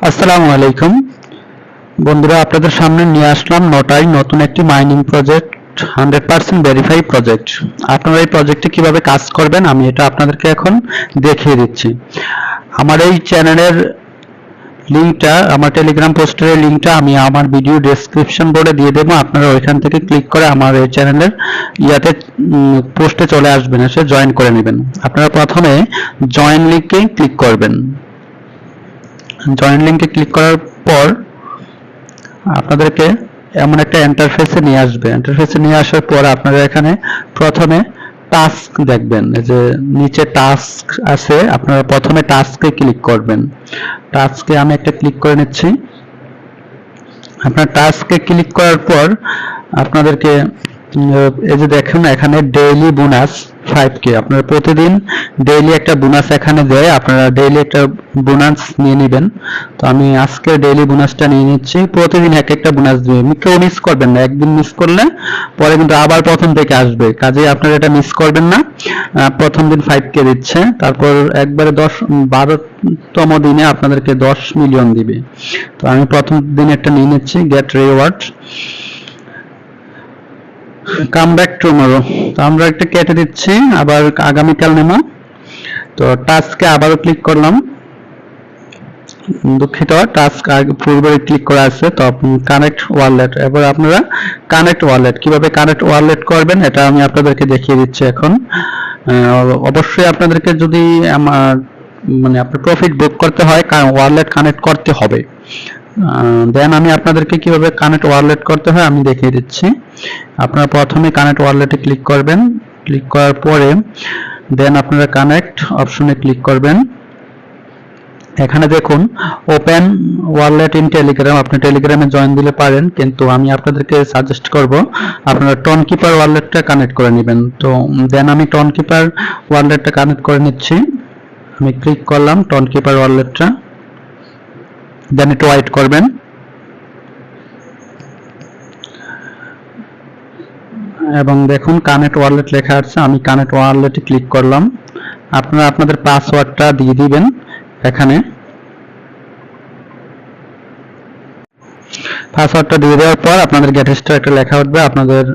আসসালামু আলাইকুম বন্ধুরা, আপনাদের সামনে নিয়ে আসলাম নোটাই নতুন একটি মাইনিং প্রজেক্ট 100% ভেরিফাই প্রজেক্ট। আপনারা এই প্রজেক্টে কিভাবে কাজ করবেন আমি এটা আপনাদেরকে এখন দেখিয়ে দিচ্ছি। আমার এই চ্যানেলের লিংকটা, আমার টেলিগ্রাম পোস্টের লিংকটা আমি আমার ভিডিও ডেসক্রিপশন বোর্ডে দিয়ে দেবো। আপনারা ওইখান থেকে ক্লিক করে আমার এই চ্যানেলের ইয়াতে পোস্টে চলে আসবেন, এসে জয়েন করে নেবেন। আপনারা প্রথমে জয়েন লিংকে ক্লিক করবেন। জয়েন লিংকে ক্লিক করার পর আপনাদেরকে এমন একটা ইন্টারফেসে নিয়ে আসবে। ইন্টারফেসে নিয়ে আসার পর আপনারা এখানে প্রথমে টাস্ক দেখবেন, এই যে নিচে টাস্ক আছে, আপনারা প্রথমে টাস্কে ক্লিক করবেন। টাস্কে আমি একটা ক্লিক করে নিচ্ছি। আপনার টাস্কে ক্লিক করার পর আপনাদেরকে এই যে দেখুন এখানে ডেইলি বোনাস 5k, আপনারা প্রতিদিন ডেইলি একটা বোনাস এখানে দেয়, আপনারা ডেইলি একটা বোনাস নিয়ে নেবেন। তো আমি আজকে ডেইলি বোনাসটা নিয়ে নিচ্ছি। প্রতিদিন এক একটা বোনাস দিবে, কেউ মিস করবেন না। একদিন মিস করলে পরে কিন্তু আবার প্রথম থেকে আসবে, কাজেই আপনারা এটা মিস করবেন না। প্রথম দিন 5k দিচ্ছে, তারপর একবারে 12তম দিনে আপনাদেরকে 10 মিলিয়ন দিবে। তো আমি প্রথম দিন একটা নিয়ে নিচ্ছি, get reward, come back tomorrow. তো আমরা একটা কেটে দিচ্ছি, আবার আগামীকাল নেব। তো টাস্কে আবারও ক্লিক করলাম, দুঃখিত টাস্ক পূর্বে ক্লিক করা আছে। তো কানেক্ট ওয়ালেট, এবার আপনারা কানেক্ট ওয়ালেট কিভাবে কানেক্ট ওয়ালেট করবেন এটা আমি আপনাদেরকে দেখিয়ে দিচ্ছি এখন। অবশ্যই আপনাদেরকে যদি আমার মানে আপনার প্রফিট বুক করতে হয় ওয়ালেট কানেক্ট করতে হবে। দেন আমি আপনাদেরকে কিভাবে কানেক্ট ওয়ালেট করতে হয় আমি দেখিয়ে দিচ্ছি। আপনারা প্রথমে কানেক্ট ওয়ালেটে ক্লিক করবেন। ক্লিক করার পরে দেন আপনারা কানেক্ট অপশনে ক্লিক করবেন। এখানে দেখুন ওপেন ওয়ালেট ইন টেলিগ্রাম, আপনি টেলিগ্রামে জয়েন দিলে পারেন, কিন্তু আমি আপনাদেরকে সাজেস্ট করব আপনারা টনকিপার ওয়ালেটটা কানেক্ট করে নেবেন। তো দেন আমি টনকিপার ওয়ালেটটা কানেক্ট করে নিচ্ছি। আমি ক্লিক করলাম টনকিপার ওয়ালেটটা, দেন একটু ওয়েট করবেন। এবং দেখুন কানেক্ট ওয়ালেট লেখা আছে, আমি কানেক্ট ওয়ালেটে ক্লিক করলাম। আপনারা আপনাদের পাসওয়ার্ডটা দিয়ে দিবেন। এখানে পাসওয়ার্ডটা দিয়ে দেওয়ার পর আপনাদের গেট স্টার একটা লেখা উঠবে। আপনাদের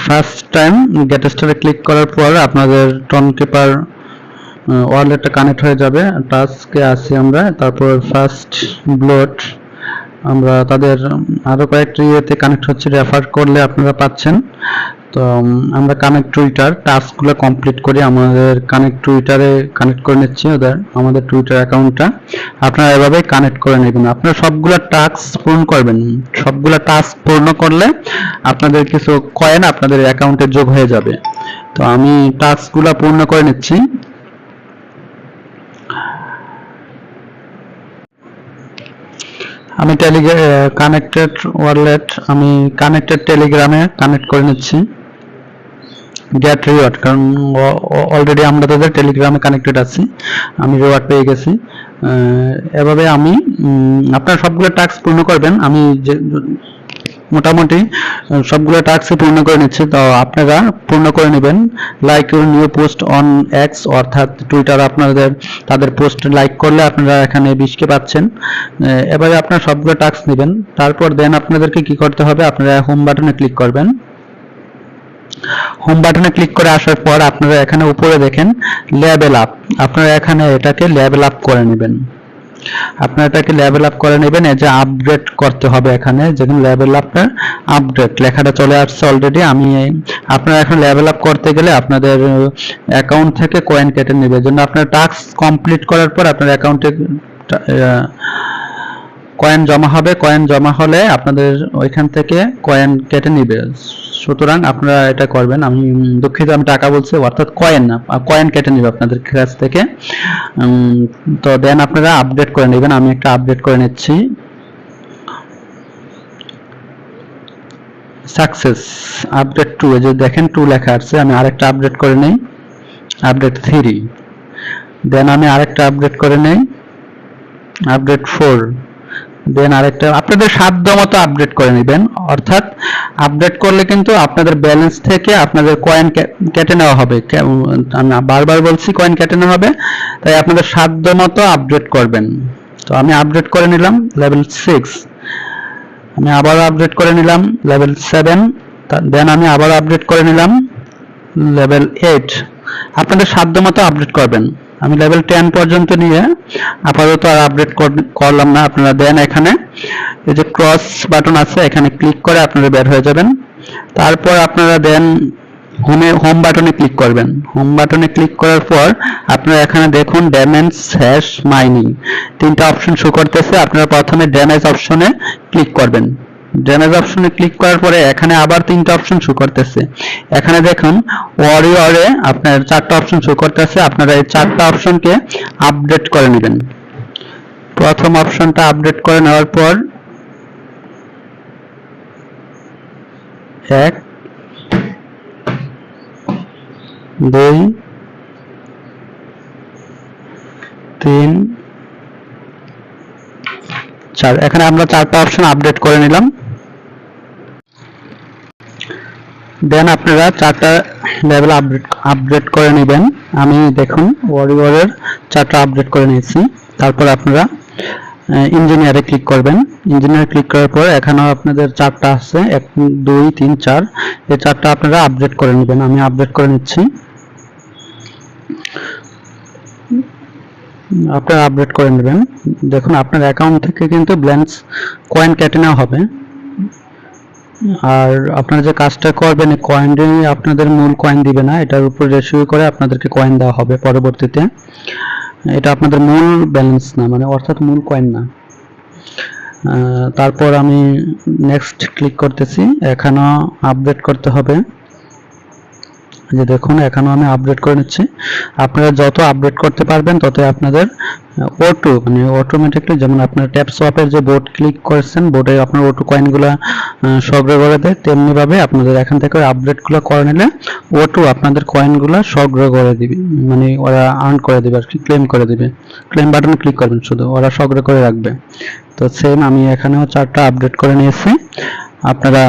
ফার্স্ট টাইম গেট স্টারে ক্লিক করার পর আপনাদের টনকিপার ওয়ালেটটা কানেক্ট হয়ে যাবে। টাস্কে আসি আমরা, তারপর ফার্স্ট ব্লড আমরা তাদের আরো কয়েকটি ইয়েতে কানেক্ট হচ্ছে, রেফার করলে আপনারা পাচ্ছেন। তো আমরা কানেক্ট টুইটার টাস্কগুলো কমপ্লিট করি, আমাদের কানেক্ট টুইটারে কানেক্ট করে নিচ্ছি আমাদের টুইটার অ্যাকাউন্টটা। আপনারা এভাবে কানেক্ট করে নেবেন। আপনারা সবগুলো টাস্ক পূর্ণ করবেন। সবগুলো টাস্ক পূর্ণ করলে আপনাদের কিছু কয়েন আপনাদের অ্যাকাউন্টে যোগ হয়ে যাবে। তো আমি টাস্কগুলো পূর্ণ করে নিচ্ছি। আমি কানেক্টেড ওয়ালেট, আমি কানেক্টেড টেলিগ্রামে কানেক্ট করে নিচ্ছি গেট রিওয়ার্ড, কারণ অলরেডি আমরা তাদের টেলিগ্রামে কানেক্টেড আছি, আমি রিওয়ার্ড পেয়ে গেছি। এভাবে আমি আপনার সবগুলো টাস্ক পূর্ণ করবেন। আমি যে মোটামুটি সবগুলো টাস্কই পূর্ণ করে নিচ্ছি, তো আপনারা পূর্ণ করে নেবেন। Like your new post on x, অর্থাৎ টুইটার আপনাদের তাদের পোস্ট লাইক করলে আপনারা এখানে 20k পাচ্ছেন। এবারে আপনারা সবগুলো টাস্ক নেবেন। তারপর দেন আপনাদেরকে কি করতে হবে, আপনারা হোম বাটনে ক্লিক করবেন। হোম বাটনে ক্লিক করে আসার পর আপনারা এখানে উপরে দেখেন লেভেল আপ, আপনারা এখানে এটাকে লেভেল আপ করে নেবেন। আপনারা এটাকে লেভেল আপ করে নেবেন, এই যে আপডেট করতে হবে, এখানে যেখানে লেভেল আপের আপডেট লেখাটা চলে আসছে অলরেডি। আমি আপনারা এখন লেভেল আপ করতে গেলে আপনাদের অ্যাকাউন্ট থেকে কয়েন কেটে নেবে, জন্য আপনার টাস্ক কমপ্লিট করার পর আপনার অ্যাকাউন্টে কয়েন জমা হবে। কয়েন জমা হলে আপনাদের ওইখান থেকে কয়েন কেটে নেবে। সুতরাং আপনারা এটা করবেন। আমি দুঃখিত, আমি টাকা বলছি, অর্থাৎ কয়েন না, কয়েন কেটে নেবে আপনাদের কাছ থেকে। তো দেন আপনারা আপডেট করে নেবেন। আমি একটা আপডেট করে নিচ্ছি। সাকসেস আপডেট 2, এই যে দেখেন 2 লেখা আছে, আমি আরেকটা আপডেট করে নেই, আপডেট 3। দেন আমি আরেকটা আপডেট করে নেই, আপডেট 4। দেন আরেকটা আপনাদের সাধ্য মতো আপডেট করে নেবেন। অর্থাৎ আপডেট করলে কিন্তু আপনাদের ব্যালেন্স থেকে আপনাদের কয়েন কেটে নেওয়া হবে। আমি বারবার বলছি কয়েন কেটে নেওয়া হবে, তাই আপনাদের সাধ্য মতো আপডেট করবেন। তো আমি আপডেট করে নিলাম লেভেল 6, আমি আবার আপডেট করে নিলাম লেভেল 7, দেন আমি আবার আপডেট করে নিলাম লেভেল 8। আপনাদের সাধ্য মতো আপডেট করবেন। আমি লেভেল 10 পর্যন্ত নিয়ে আপাতত আর আপডেট করলাম না। আপনারা দেন এখানে এই যে ক্রস বাটন আছে, এখানে ক্লিক করে আপনারা বের হয়ে যাবেন। তারপর আপনারা দেন হোম বাটনে ক্লিক করবেন। হোম বাটনে ক্লিক করার পর আপনারা এখানে দেখুন ড্যামেজ হ্যাশ মাইনিং তিনটা অপশন শো করতেছে। আপনারা প্রথমে ড্যামেজ অপশনে ক্লিক করবেন। ড্যামেজ অপশনে ক্লিক করার পরে এখানে আবার তিনটা অপশন শো করতেছে। এখানে দেখুন ওয়ারিয়রে আপনার চারটা অপশন শো করতেছে। আপনারা এই চারটা অপশনকে আপডেট করে নেবেন। প্রথম অপশনটা আপডেট করে নেওয়ার পর 1 2 3 4, এখানে আমরা চারটা অপশন আপডেট করে নিলাম। দেন আপনারা চারটা লেভেল আপডেট করে নেবেন। আমি দেখুন ওয়ারিয়রের চারটা আপডেট করে নিয়েছি। তারপর আপনারা ইঞ্জিনিয়ারে ক্লিক করবেন। ইঞ্জিনিয়ারে ক্লিক করার পর এখানেও আপনাদের চারটা আছে, 1 2 3 4, এই চারটা আপনারা আপডেট করে নেবেন। আমি আপডেট করে নিচ্ছি। আপনারা আপডেট করে নেবেন। দেখুন আপনার অ্যাকাউন্ট থেকে কিন্তু ব্যালেন্স কয়েন কেটে নেওয়া হবে। আর আপনারা যে কাজটা করবেন এই কয়েনটি আপনাদের মূল কয়েন দিবে না, এটার উপর রেশিও করে আপনাদেরকে কয়েন দেওয়া হবে পরবর্তীতে। এটা আপনাদের মূল ব্যালেন্স না, মানে অর্থাৎ মূল কয়েন না। তারপর আমি নেক্সট ক্লিক করতেছি। এখানেও আপডেট করতে হবে। যে দেখুন এখানেও আমি আপডেট করে নিচ্ছি। আপনারা যত আপডেট করতে পারবেন ততই আপনাদের অটো মানে অটোমেটিকলি, যেমন আপনার ট্যাপ সোয়াপের যে বোর্ড ক্লিক করেছেন বোর্ডে আপনার অটো কয়েনগুলো সংগ্রহ করে দেয়, তেমনি ভাবে আপনাদের এখান থেকে আপডেটগুলো করে নিলে অটো আপনাদের কয়েনগুলো সংগ্রহ করে দিবে, মানে ওরা আর্ন করে দিবে আর কি, ক্লেম করে দিবে। ক্লেম বাটনে ক্লিক করবেন, শুধু ওরা সংগ্রহ করে রাখবে। তো সেম আমি এখানেও চারটা আপডেট করে নিয়েছি। আপনারা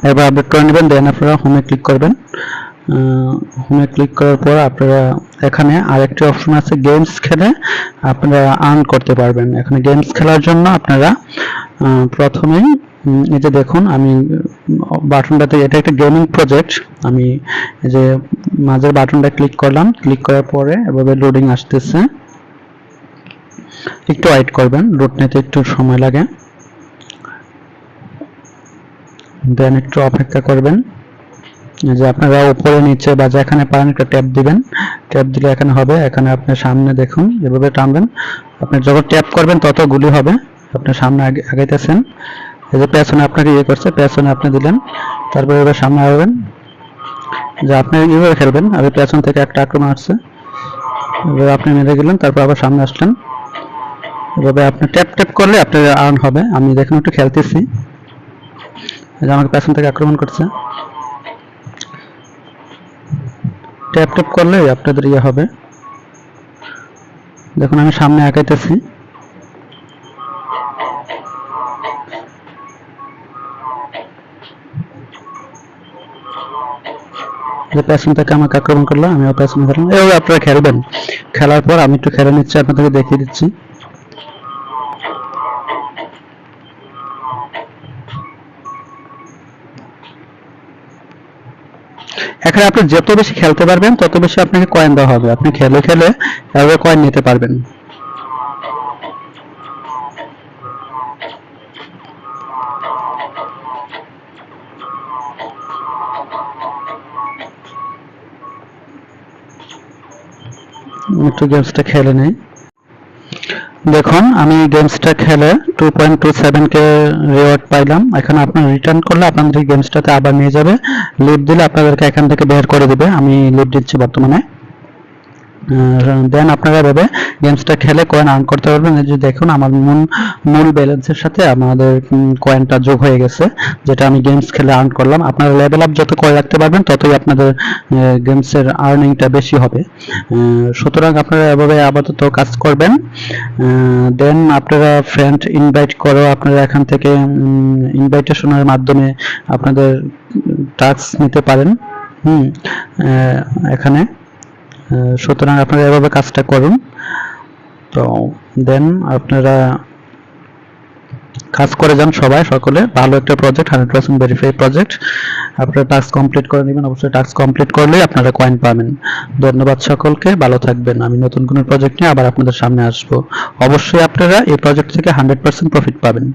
এবার আপডেট করে নেবেন। দেন আপনারা হোমে ক্লিক করবেন। হোমে ক্লিক করার পর আপনারা এখানে আরেকটি অপশন আছে, গেমস খেলে আপনারা আর্ন করতে পারবেন। এখানে গেমস খেলার জন্য আপনারা প্রথমেই এই যে দেখুন আমি বাটনটাতে, এটা একটা গেমিং প্রজেক্ট, আমি এই যে মাঝের বাটনটা ক্লিক করলাম। ক্লিক করার পরে এভাবে লোডিং আসতেছে, একটু ওয়েট করবেন, লোড নিতে একটু সময় লাগে। দেন একটু অপেক্ষা করবেন। যে আপনারা উপরে নিচে বা যেখানে পারেন একটা ট্যাপ দিবেন। ট্যাপ দিলে এখানে হবে, এখানে আপনার সামনে দেখুন এভাবে টানবেন। আপনি যখন ট্যাপ করবেন তত গুলি হবে। আপনার সামনে আগাইতেছেন, এই যে পেছনে আপনাকে ইয়ে করছে, পেছনে আপনি দিলেন, তারপরে এবার সামনে আসবেন। যে আপনি এইভাবে খেলবেন। আর পেছন থেকে একটা আক্রমণ আসছে, এবার আপনি মেরে গেলেন, তারপর আবার সামনে আসলেন। এভাবে আপনি ট্যাপ ট্যাপ করলে আপনার আর্ন হবে। আমি দেখুন একটু খেলতেছি, আমাকে পেছন থেকে আক্রমণ করছে। ট্যাপ ট্যাপ করলে আপনাদের ইয়ে হবে। দেখুন আমি সামনে আগাইতেছি। পেছন থেকে আমাকে আক্রমণ করলো, আমিও পেছনে খেলাম। এভাবে আপনারা খেলবেন। খেলার পর আমি একটু খেলে নিচ্ছি, আপনাদেরকে দেখিয়ে দিচ্ছি। এখানে আপনি যত বেশি খেলতে পারবেন তত বেশি আপনাকে কয়েন দেওয়া হবে। আপনি খেলে খেলে এভাবে কয়েন নিতে পারবেন। একটু গেমসটা খেলে নেই। দেখুন আমি গেমসটা খেলে 2.27 কে রিওয়ার্ড পাইলাম। এখানে আপনার রিটার্ন করলে আপনাদের গেমসটাতে আবার নিয়ে যাবে। লিভ দিলে আপনাদেরকে এখান থেকে বের করে দিবে। আমি লিভ দিচ্ছি বর্তমানে। দেন আপনারা এভাবে গেমসটা খেলে কয়েন আর্ন করতে পারবেন। এই যে দেখুন আমার মূল ব্যালেন্সের সাথে আমাদের কয়েনটা যোগ হয়ে গেছে, যেটা আমি গেমস খেলে আর্ন করলাম। আপনারা লেভেল আপ যত করে রাখতে পারবেন ততই আপনাদের গেমসের আর্নিংটা বেশি হবে। সুতরাং আপনারা এভাবে আপাতত কাজ করবেন। দেন আপনারা ফ্রেন্ড ইনভাইট করো, আপনারা এখান থেকে ইনভাইটেশনের মাধ্যমে আপনাদের টাস্ক নিতে পারেন। এখানে সুতরাং আপনারা এভাবে কাজটা করুন। তো তো দেন আপনারা কাজ করে যান সবাই, সকলে। ভালো একটা প্রজেক্ট, 100% ভেরিফাই প্রজেক্ট। আপনারা টাস্ক কমপ্লিট করে নেবেন, অবশ্যই টাস্ক কমপ্লিট করলেই আপনারা কয়েন পাবেন। ধন্যবাদ সকলকে, ভালো থাকবেন। আমি নতুন কোনো প্রজেক্ট নিয়ে আবার আপনাদের সামনে আসবো। অবশ্যই আপনারা এই প্রজেক্ট থেকে 100% প্রফিট পাবেন।